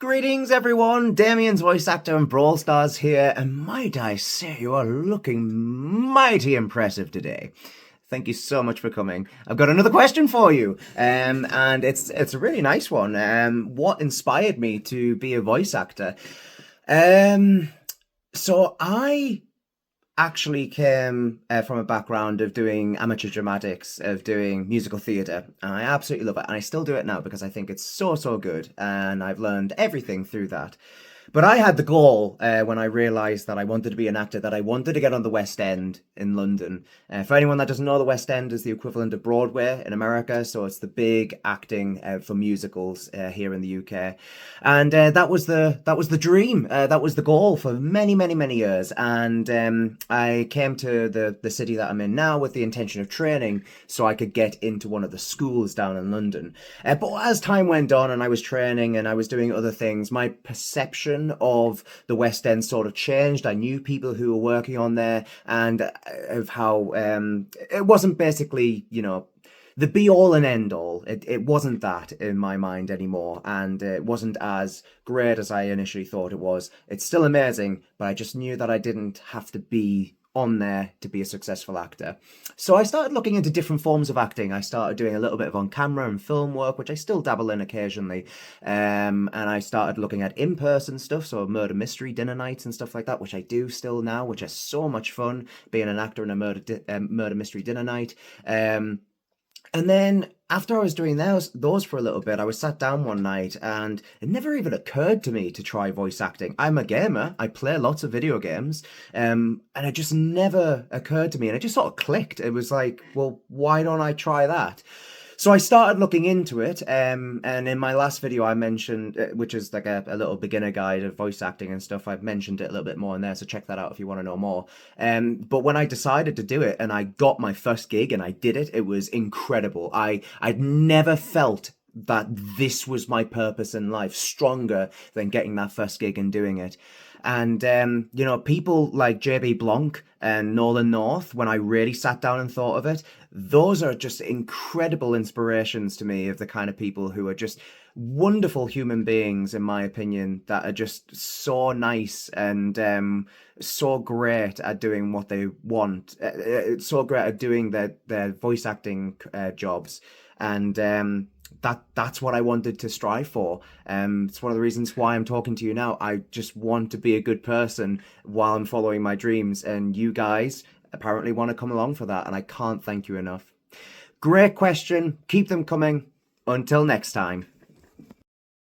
Greetings everyone, Damian's voice actor and Brawl Stars here, and might I say you are looking mighty impressive today. Thank you so much for coming. I've got another question for you, and it's a really nice one. What inspired me to be a voice actor? So I actually came from a background of doing amateur dramatics, of doing musical theatre, and I absolutely love it. And I still do it now because I think it's so good, and I've learned everything through that. But I had the goal when I realised that I wanted to be an actor, that I wanted to get on the West End in London. For anyone that doesn't know, the West End is the equivalent of Broadway in America, so it's the big acting for musicals here in the UK. And that was the dream. That was the goal for many years. And I came to the city that I'm in now with the intention of training so I could get into one of the schools down in London. But as time went on and I was training and I was doing other things, my perception of the West End sort of changed. I knew people who were working on there, and of how it wasn't basically, the be all and end all. It wasn't that in my mind anymore, and it wasn't as great as I initially thought it was. It's still amazing, but I just knew that I didn't have to be on there to be a successful actor. So I started looking into different forms of acting. I started doing a little bit of on-camera and film work, which I still dabble in occasionally. And I started looking at in-person stuff, so murder mystery dinner nights and stuff like that, which I do still now, which is so much fun, being an actor in a murder mystery dinner night. And then after I was doing those for a little bit, I was sat down one night and it never even occurred to me to try voice acting. I'm a gamer. I play lots of video games. And it just never occurred to me. And it just sort of clicked. It was like, well, why don't I try that? So I started looking into it, and in my last video I mentioned, which is like a little beginner guide of voice acting and stuff, I've mentioned it a little bit more in there, so check that out if you want to know more. But when I decided to do it and I got my first gig and I did it, it was incredible. I'd never felt that this was my purpose in life stronger than getting that first gig and doing it. And, people like JB Blanc and Nolan North, when I really sat down and thought of it, those are just incredible inspirations to me of the kind of people who are just wonderful human beings, in my opinion, that are just so nice and so great at doing what they want, so great at doing their voice acting jobs. And that's what I wanted to strive for. It's one of the reasons why I'm talking to you now. I just want to be a good person while I'm following my dreams, and you guys apparently want to come along for that, and I can't thank you enough. Great question. Keep them coming. Until next time.